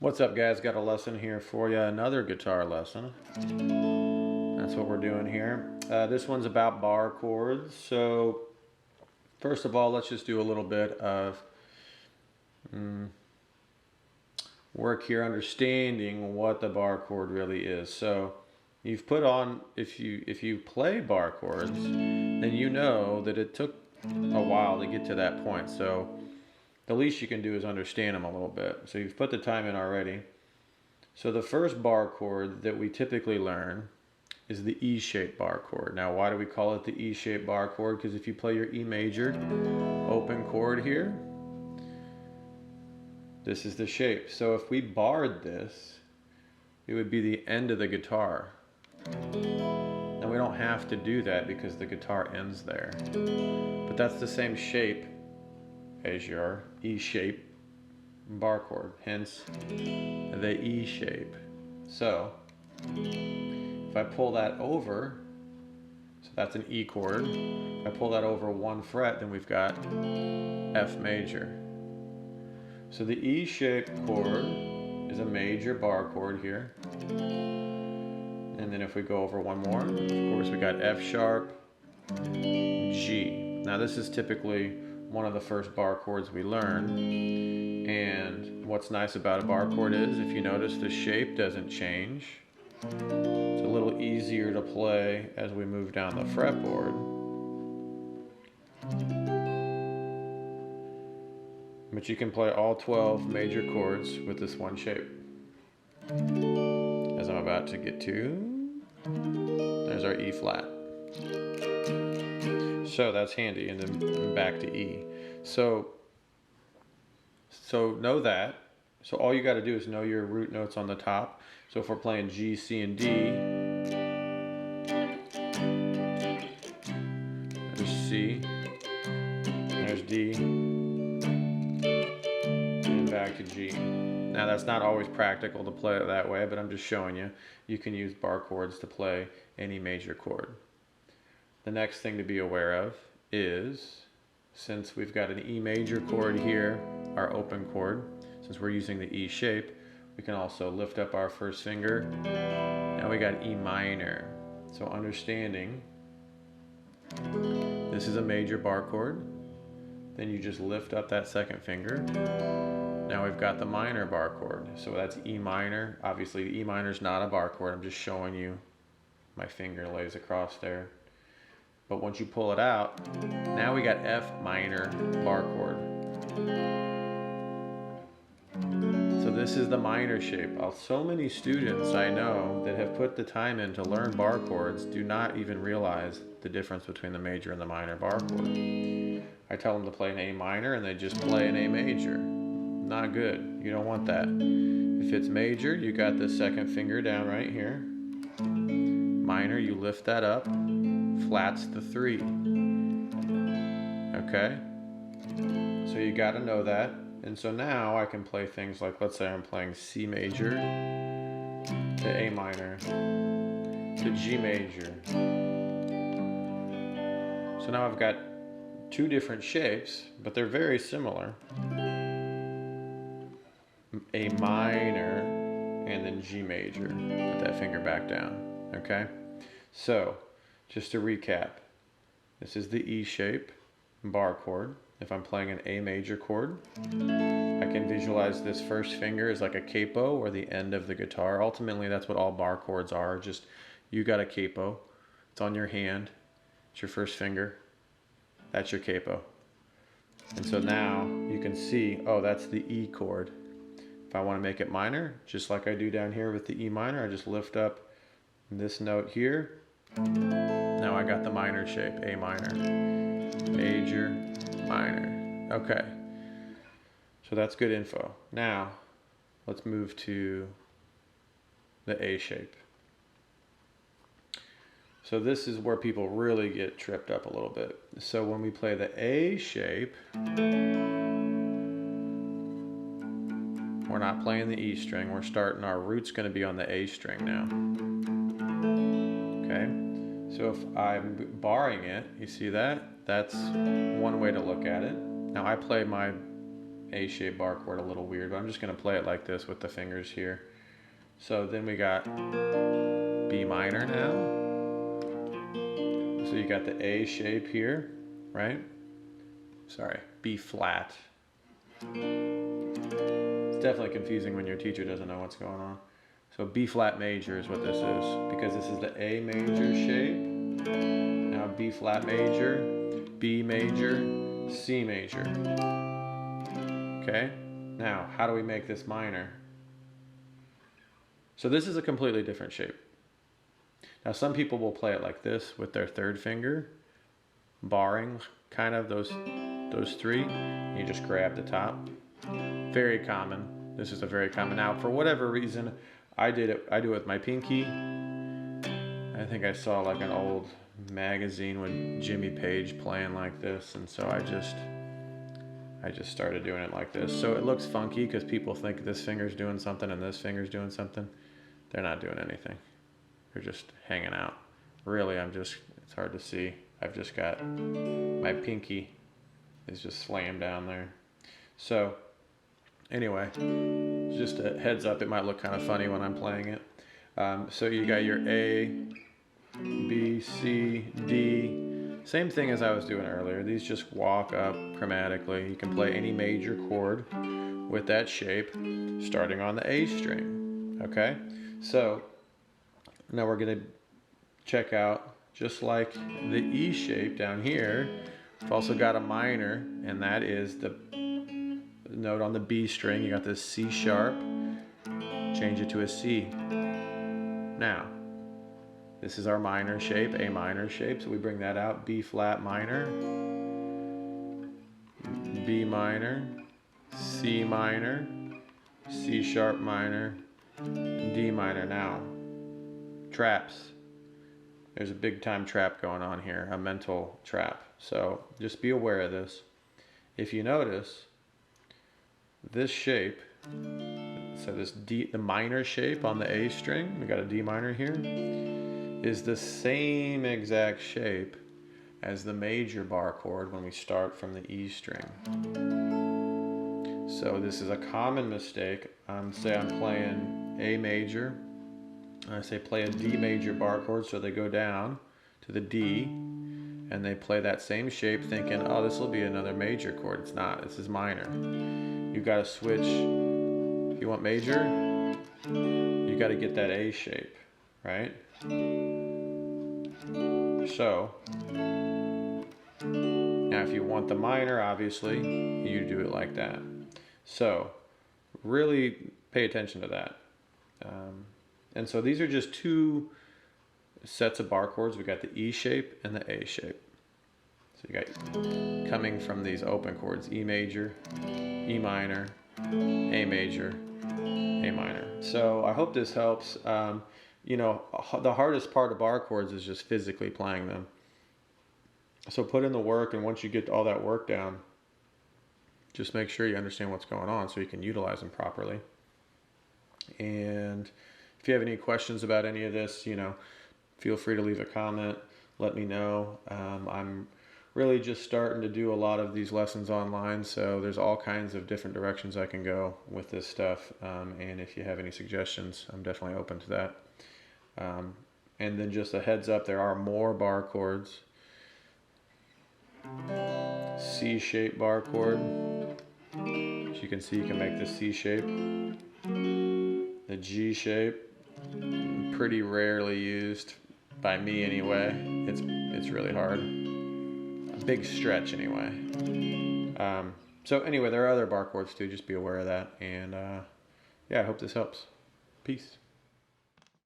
What's up, guys? Got a lesson here for you, another guitar lesson. That's what we're doing here. This one's about bar chords. So first of all, let's just do a little bit of work here understanding what the bar chord really is. So you've put on, if you play bar chords, then you know that it took a while to get to that point. So the least you can do is understand them a little bit. So you've put the time in already. So the first bar chord that we typically learn is the E-shaped bar chord. Now, why do we call it the E-shaped bar chord? Because if you play your E major open chord here, this is the shape. So if we barred this, it would be the end of the guitar. Now we don't have to do that because the guitar ends there. But that's the same shape as your E-shape bar chord, hence the E shape. So if I pull that over, so that's an E chord. If I pull that over one fret, then we've got F major. So the E-shaped chord is a major bar chord here. And then if we go over one more, of course we got F sharp, G. Now this is typically one of the first bar chords we learn. And what's nice about a bar chord is, if you notice, the shape doesn't change. It's a little easier to play as we move down the fretboard. But you can play all 12 major chords with this one shape. As I'm about to get to, there's our E flat. So that's handy, and then back to E. So know that. So all you got to do is know your root notes on the top. So if we're playing G, C, and D, there's C, there's D, and back to G. Now that's not always practical to play it that way, but I'm just showing you. You can use bar chords to play any major chord. The next thing to be aware of is, since we've got an E major chord here, our open chord, since we're using the E shape, we can also lift up our first finger. Now we got E minor. So understanding, this is a major bar chord. Then you just lift up that second finger. Now we've got the minor bar chord. So that's E minor. Obviously E minor is not a bar chord. I'm just showing you my finger lays across there. But once you pull it out, now we got F minor bar chord. So this is the minor shape. So many students I know that have put the time in to learn bar chords do not even realize the difference between the major and the minor bar chord. I tell them to play an A minor and they just play an A major. Not good. You don't want that. If it's major, you got the second finger down right here. Minor, you lift that up. Flat's the 3. Okay? So you got to know that. And so now I can play things like, let's say I'm playing C major to A minor to G major. So now I've got two different shapes, but they're very similar. A minor and then G major. Put that finger back down. Okay? So just to recap, this is the E shape bar chord. If I'm playing an A major chord, I can visualize this first finger as like a capo or the end of the guitar. Ultimately, that's what all bar chords are. Just, you got a capo. It's on your hand. It's your first finger. That's your capo. And so now you can see, oh, that's the E chord. If I want to make it minor, just like I do down here with the E minor, I just lift up this note here. Now I got the minor shape, A minor, major, minor. Okay, so that's good info. Now let's move to the A shape. So this is where people really get tripped up a little bit. So when we play the A shape, we're not playing the E string. We're starting, our root's going to be on the A string now. Okay, so if I'm barring it, you see that? That's one way to look at it. Now I play my A-shaped bar chord a little weird, but I'm just gonna play it like this with the fingers here. So then we got B minor now. So you got the A shape here, right? Sorry, B flat. It's definitely confusing when your teacher doesn't know what's going on. So B flat major is what this is, because this is the A major shape. Now B flat major, B major, C major. Okay, now how do we make this minor? So this is a completely different shape. Now some people will play it like this with their third finger, barring kind of those three. You just grab the top. Very common. This is a very common. Now for whatever reason, I do it with my pinky. I think I saw like an old magazine with Jimmy Page playing like this, and so I just started doing it like this. So it looks funky because people think this finger's doing something and this finger's doing something. They're not doing anything. They're just hanging out. Really, it's hard to see. I've just got my pinky is just slammed down there. So anyway, just a heads up, it might look kind of funny when I'm playing it. So you got your A, B, C, D. Same thing as I was doing earlier. These just walk up chromatically. You can play any major chord with that shape starting on the A string. Okay? So now we're going to check out, just like the E shape down here, we've also got a minor, and that is the note on the B string. You got this C sharp, change it to a C. Now, this is our minor shape, A minor shape, so we bring that out, B flat minor, B minor, C minor, C sharp minor, D minor. Now, traps. There's a big time trap going on here, a mental trap. So just be aware of this. If you notice, this shape, so this D, the minor shape on the A string, we got a D minor here, is the same exact shape as the major bar chord when we start from the E string. So this is a common mistake. Say I'm playing A major, I say play a D major bar chord, so they go down to the D, and they play that same shape thinking, oh, this will be another major chord. It's not, this is minor. You've got to switch. If you want major, you got to get that A shape, right? So, now if you want the minor, obviously, you do it like that. So, really pay attention to that. And so these are just two sets of bar chords. We got the E shape and the A shape. So you got coming from these open chords, E major, E minor, A major, A minor. So I hope this helps. You know, the hardest part of bar chords is just physically playing them. So put in the work, and once you get all that work down, just make sure you understand what's going on so you can utilize them properly. And if you have any questions about any of this, you know, feel free to leave a comment. Let me know. I'm really just starting to do a lot of these lessons online, so there's all kinds of different directions I can go with this stuff. And if you have any suggestions, I'm definitely open to that. And then just a heads up, there are more bar chords. C-shaped bar chord. As you can see, you can make the C shape. The G shape, pretty rarely used by me anyway. It's really hard. A big stretch anyway. So anyway, there are other bar chords too. Just be aware of that. And yeah, I hope this helps. Peace.